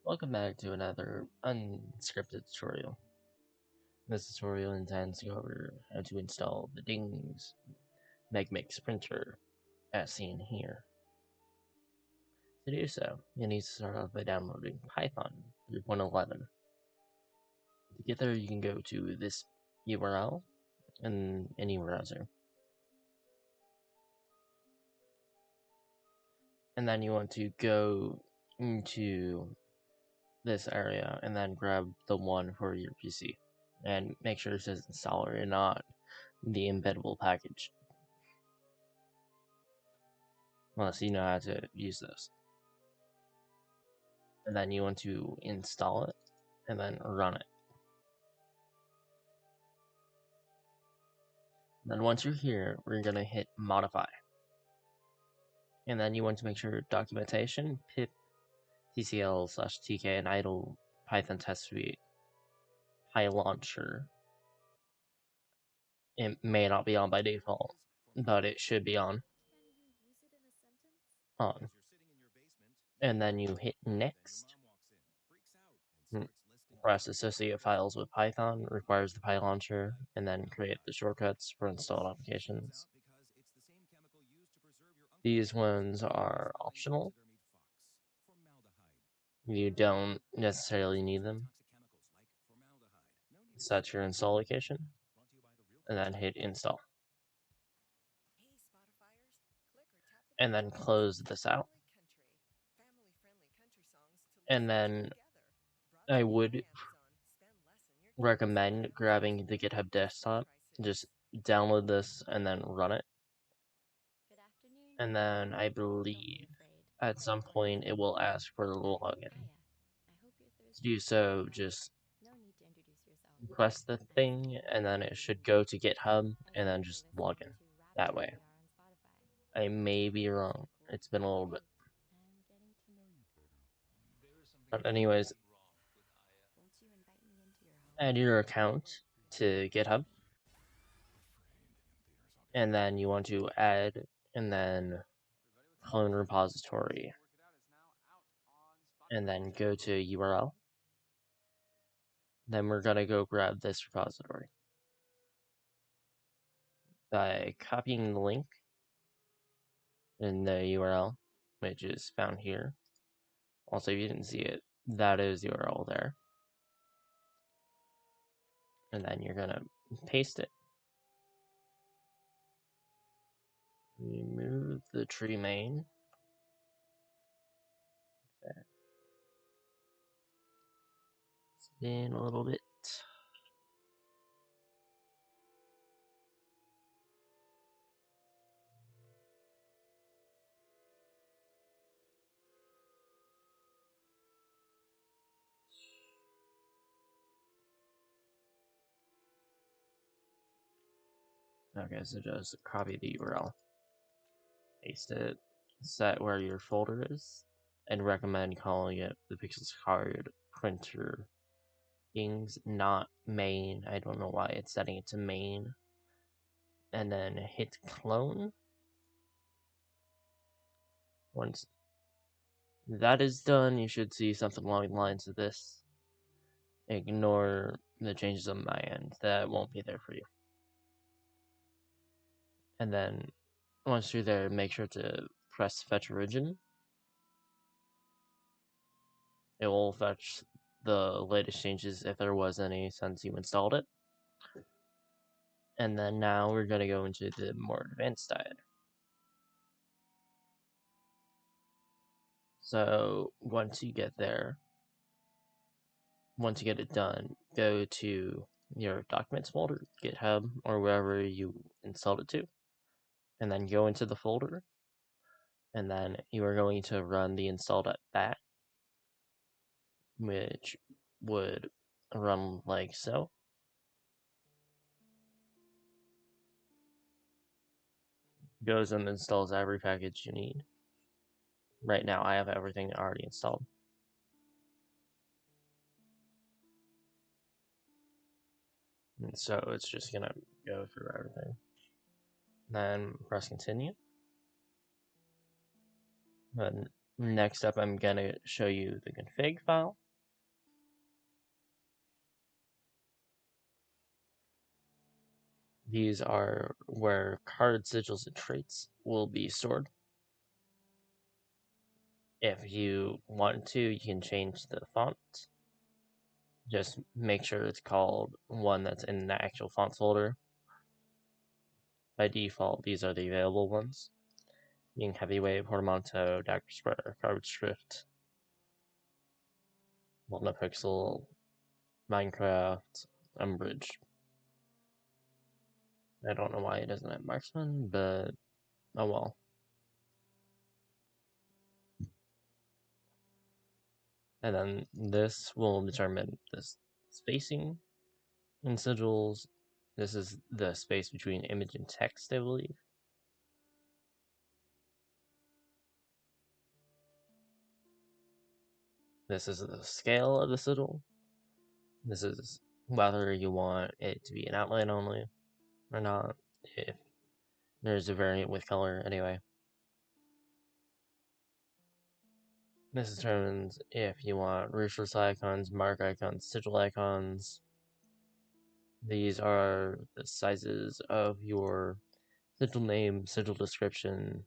Welcome back to another unscripted tutorial. This tutorial intends to go over how to install the Dingz Megamix printer as seen here. To do so, you need to start off by downloading Python 3.11. To get there, you can go to this URL in any browser. And then you want to go into this area and then grab the one for your PC. And make sure it says installer and not the embeddable package. Unless you know how to use this. And then you want to install it and then run it. Then once you're here, we're going to hit modify. And then you want to make sure documentation, pip, tcl/tk, and idle Python test suite, PyLauncher. It may not be on by default, but it should be on. And then you hit next. Press associate files with Python, requires the PyLauncher, and then create the shortcuts for installed applications. These ones are optional. You don't necessarily need them. Set your install location, and then hit install. And then close this out. And then I would recommend grabbing the GitHub desktop. Just download this and then run it. And then I believe at some point it will ask for the login. To do so, just press the thing and then it should go to GitHub and then just log in that way. I may be wrong. It's been a little bit. But anyways, add your account to GitHub. And then you want to add and then clone repository. And then go to URL. Then we're gonna go grab this repository. By copying the link in the URL, which is found here. Also, if you didn't see it, that is the URL there. And then you're gonna paste it. Remove the tree main. There. Spin a little bit. Okay, so just copy the URL. Paste it. Set where your folder is. And recommend calling it the Pixels Card Printer Dingz, not main. I don't know why it's setting it to main. And then hit clone. Once that is done, you should see something along the lines of this. Ignore the changes on my end. That won't be there for you. And then once you're there, make sure to press fetch origin. It will fetch the latest changes if there was any since you installed it. And then now we're going to go into the more advanced side. So once you get there, once you get it done, go to your documents folder, GitHub, or wherever you installed it to, and then go into the folder, and then you are going to run the install.bat, which would run like so. Goes and installs every package you need. Right now I have everything already installed. And so it's just gonna go through everything. Then press continue. Then Next up, I'm gonna show you the config file. These are where card sigils and traits will be stored. If you want to, you can change the font. Just make sure it's called one that's in the actual fonts folder. By default, these are the available ones. Being Heavyweight, Portmanteau, Dagger Spreader, Card Script, Multipixel, Minecraft, Umbridge. I don't know why it doesn't have Marksman, but oh well. And then this will determine the spacing in sigils. This is the space between image and text, I believe. This is the scale of the sigil. This is whether you want it to be an outline only or not. If there's a variant with color, anyway. This determines if you want resource icons, mark icons, sigil icons. These are the sizes of your sigil name, sigil description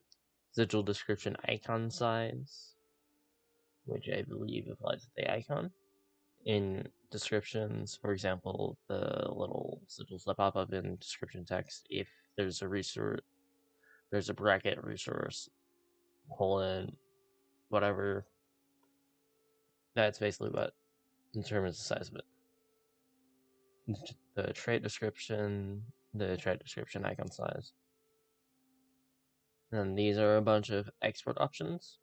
icon size, which I believe applies to the icon. In descriptions, for example, the little sigils that pop up in description text, if there's a resource, there's a bracket resource, colon, whatever, that's basically what determines the size of it. The trait description icon size. And these are a bunch of export options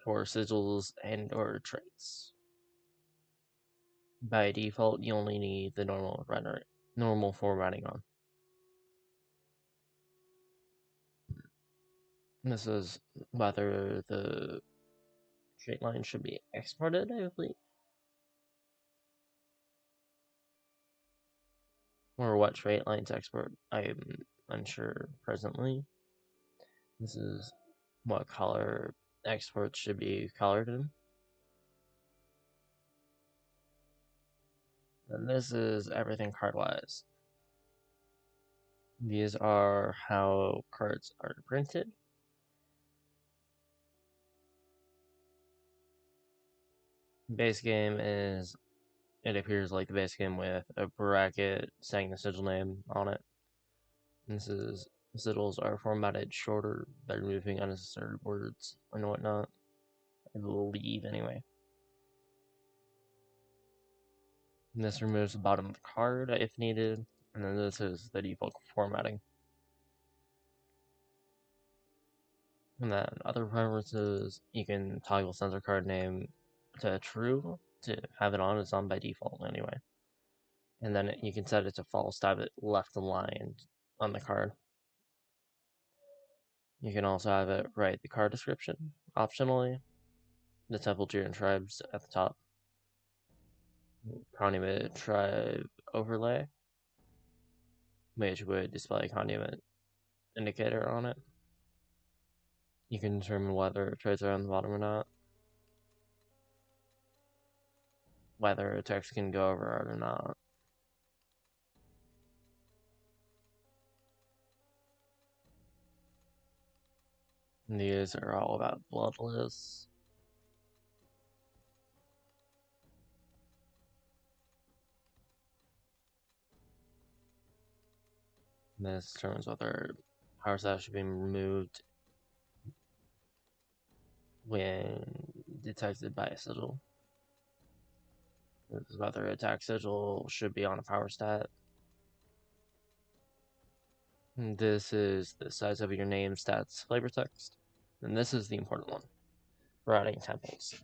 for sigils and or traits. By default, you only need the normal formatting on. This is whether the trait line should be exported, I believe. Or what trait lines export, I'm unsure presently. This is what color exports should be colored in. And this is everything card-wise. These are how cards are printed. Base game is, it appears like the base game with a bracket saying the sigil name on it. This is, sigils are formatted shorter by removing unnecessary words and whatnot. I believe, anyway. And this removes the bottom of the card if needed, and then this is the default formatting. And then other preferences, you can toggle censor card name to true to have it on. It's on by default anyway. And then you can set it to false to have it left aligned on the card. You can also have it write the card description, optionally. The temple, tier, and tribes at the top. Conduit tribe overlay, which would display a conduit indicator on it. You can determine whether trades are on the bottom or not. Whether a text can go over it or not. And these are all about bloodless. This determines whether power staff should be removed when detected by a sigil. This is whether attack sigil should be on a power stat. And this is the size of your name, stats, flavor text. And this is the important one for adding temples.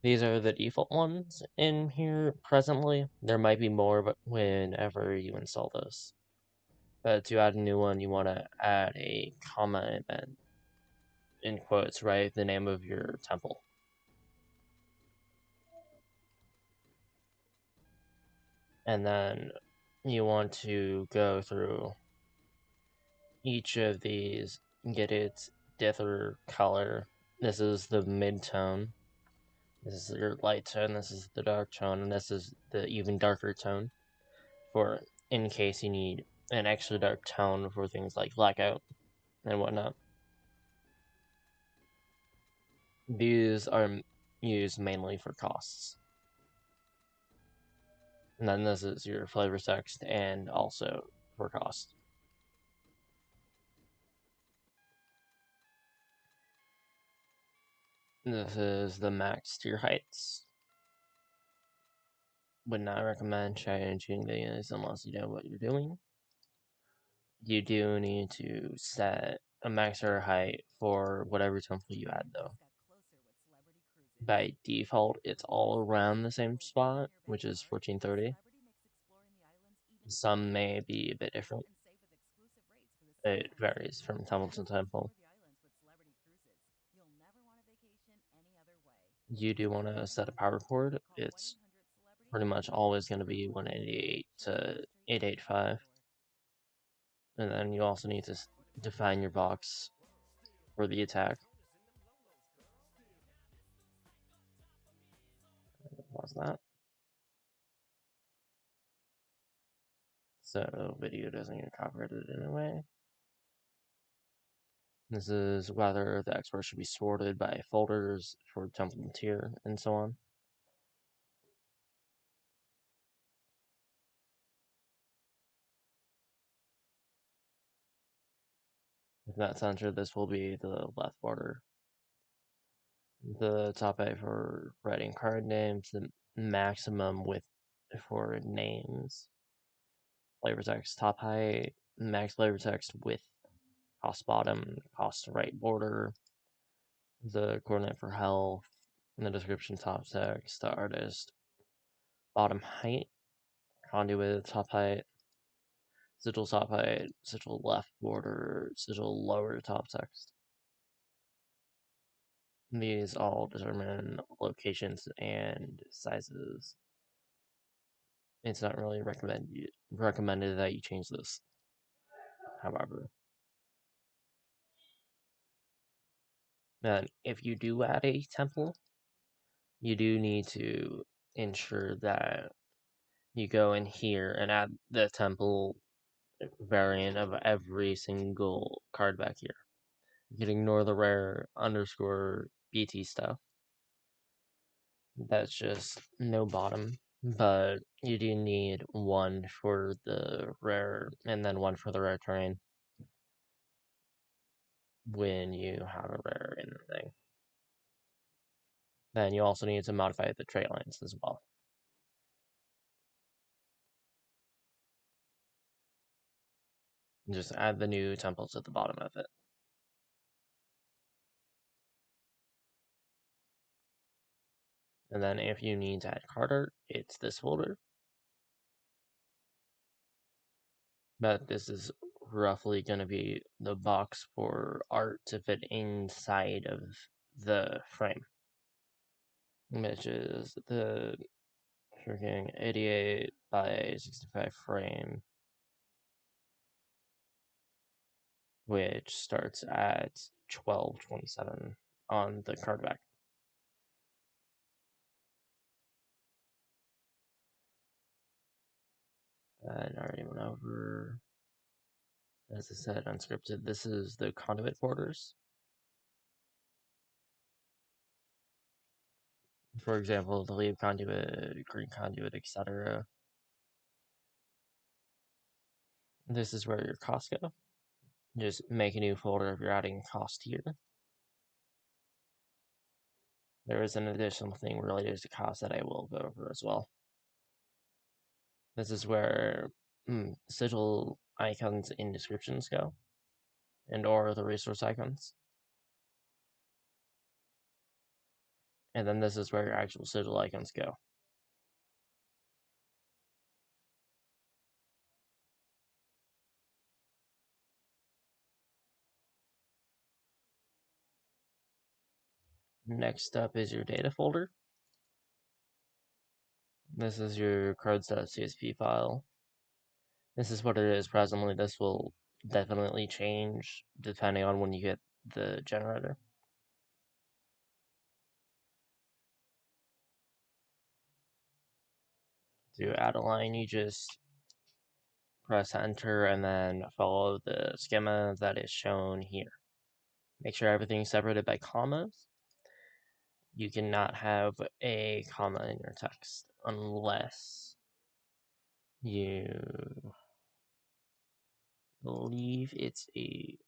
These are the default ones in here presently. There might be more, but whenever you install this. But to add a new one, you want to add a comma event in quotes, right? The name of your temple. And then you want to go through each of these, get it dither color. This is the mid-tone. This is your light tone, this is the dark tone, and this is the even darker tone, for in case you need an extra dark tone for things like blackout and whatnot. These are used mainly for costs. And then this is your flavor text and also for cost. This is the max tier heights. Would not recommend changing these unless you know what you're doing. You do need to set a max tier height for whatever temple you add, though. By default, it's all around the same spot, which is 1430. Some may be a bit different. It varies from temple to temple. You do want to set a power cord. It's pretty much always going to be 188 to 885. And then you also need to define your box for the attack. What's that? So video doesn't get copyrighted anyway. This is whether the export should be sorted by folders for temple and tier and so on. If that's entered, this will be the left border. The top height for writing card names, the maximum width for names, flavor text top height, max flavor text width, cost bottom, cost right border, the coordinate for health, and the description top text, the artist, bottom height, conduit top height, sigil top height, sigil left border, sigil lower top text. These all determine locations and sizes. It's not really recommended that you change this, however. And if you do add a temple, you do need to ensure that you go in here and add the temple variant of every single card back here. You can ignore the rare underscore BT stuff. That's just no bottom. But you do need one for the rare and then one for the rare terrain when you have a rare in the thing. Then you also need to modify the trait lines as well. Just add the new temples at the bottom of it. And then if you need to add card art, it's this folder. But this is roughly going to be the box for art to fit inside of the frame, which is the freaking 88 by 65 frame, which starts at 1227 on the card back. And I already went over, as I said, unscripted. This is the conduit borders. For example, the leaf conduit, green conduit, etc. This is where your costs go. Just make a new folder if you're adding cost here. There is an additional thing related to cost that I will go over as well. This is where sigil icons in descriptions go, and or the resource icons. And then this is where your actual sigil icons go. Next up is your data folder. This is your cards.csv file. This is what it is presently. This will definitely change depending on when you get the generator. To add a line, you just press enter and then follow the schema that is shown here. Make sure everything's separated by commas. You cannot have a comma in your text unless you believe it's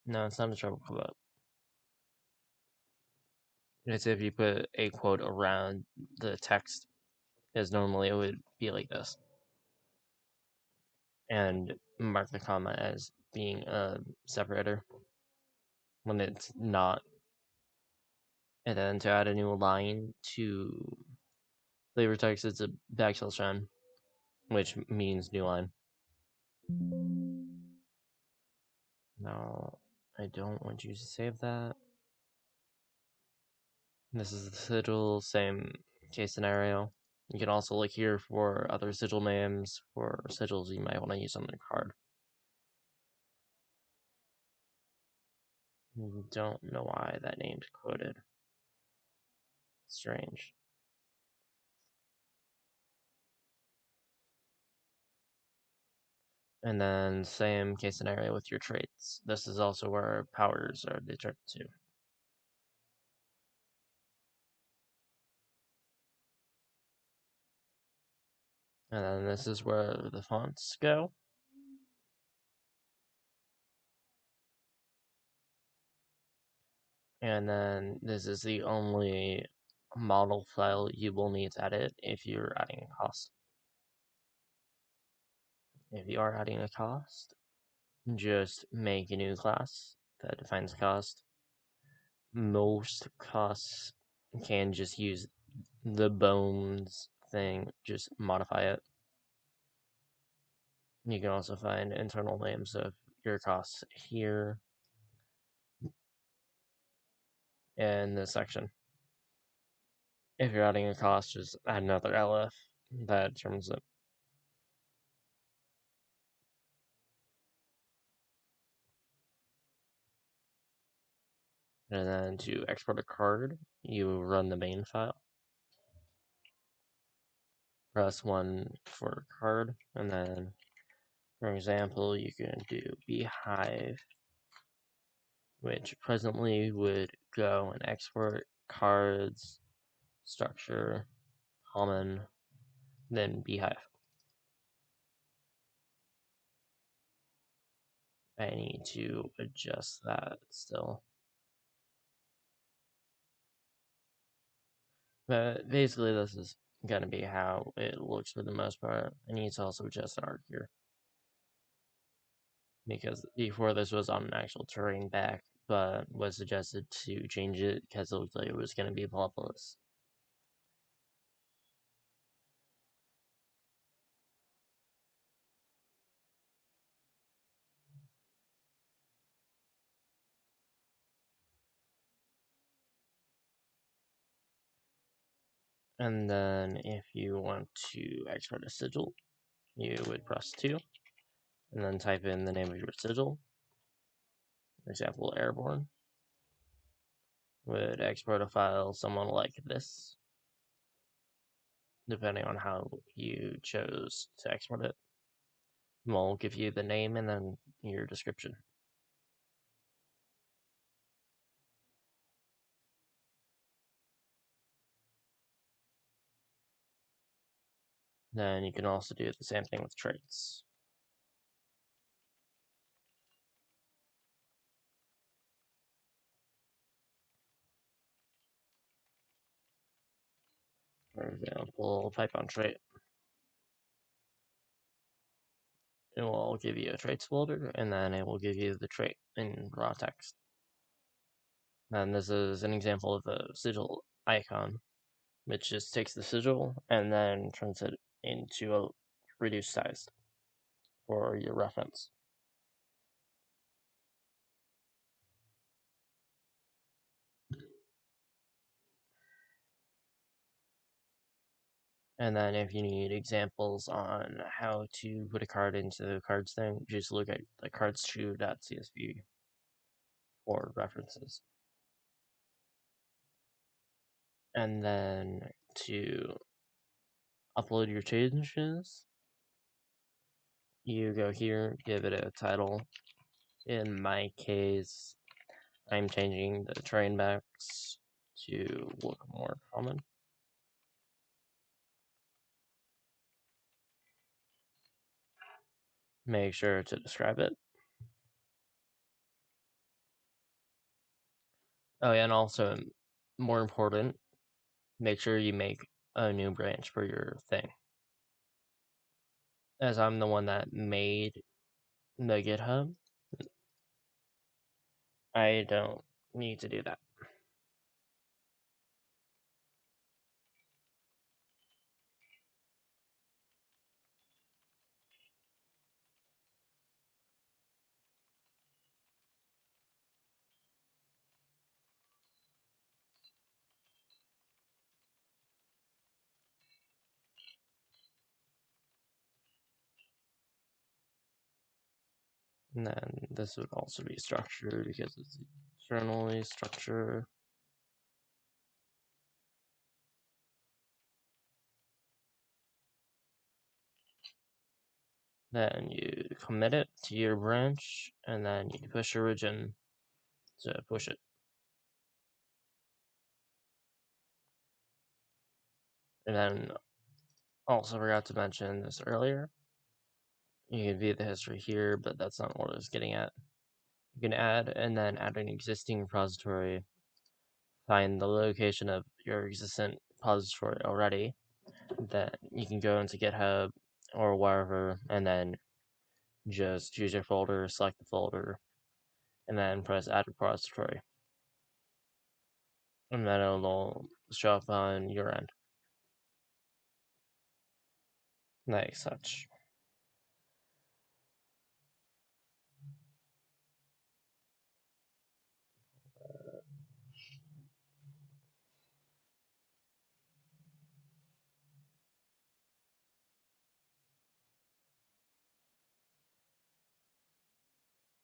no, it's not a triple quote. It's if you put a quote around the text, as normally it would be like this, and mark the comma as being a separator when it's not. And then to add a new line to flavor text, it's a \n, which means new line. No, I don't want you to save that. This is the sigil, same case scenario. You can also look here for other sigil names for sigils you might want to use on the card. Don't know why that name's quoted. Strange. And then same case scenario with your traits. This is also where powers are determined to. And then this is where the fonts go. And then this is the only model file you will need to edit if you're adding a cost. If you are adding a cost, just make a new class that defines cost. Most costs can just use the bones thing, just modify it. You can also find internal names of your costs here in this section. If you're adding a cost, just add another LF that determines it. And then to export a card, you run the main file. Press 1 for card, and then, for example, you can do beehive, which presently would go and export cards, structure, common, then beehive. I need to adjust that still. But basically, this is going to be how it looks for the most part. I need to also adjust the art here, because before this was on an actual terrain back, but was suggested to change it because it looked like it was going to be populous. And then if you want to export a sigil, you would press 2, and then type in the name of your sigil. For example, airborne. Would export a file somewhat like this, depending on how you chose to export it. We'll give you the name and then your description. Then you can also do the same thing with traits. For example, type on trait. It will give you a traits folder, and then it will give you the trait in raw text. And this is an example of a sigil icon, which just takes the sigil and then turns it into a reduced size for your reference. And then if you need examples on how to put a card into the cards thing, just look at the cardstrew.csv for references. And then to upload your changes, you go here, give it a title. In my case, I'm changing the train backs to look more common. Make sure to describe it. Oh yeah, and also, more important, make sure you make a new branch for your thing. As I'm the one that made the GitHub, I don't need to do that. And then this would also be structured because it's eternally structure. Then you commit it to your branch, and then you push origin to push it. And then also forgot to mention this earlier. You can view the history here, but that's not what I was getting at. You can add and then add an existing repository, find the location of your existing repository already. Then you can go into GitHub or wherever, and then just choose your folder, select the folder, and then press add repository. And then it'll show up on your end. Like such.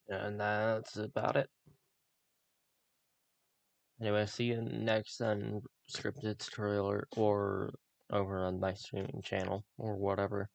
And that's about it. Anyway, see you next unscripted tutorial or over on my streaming channel or whatever.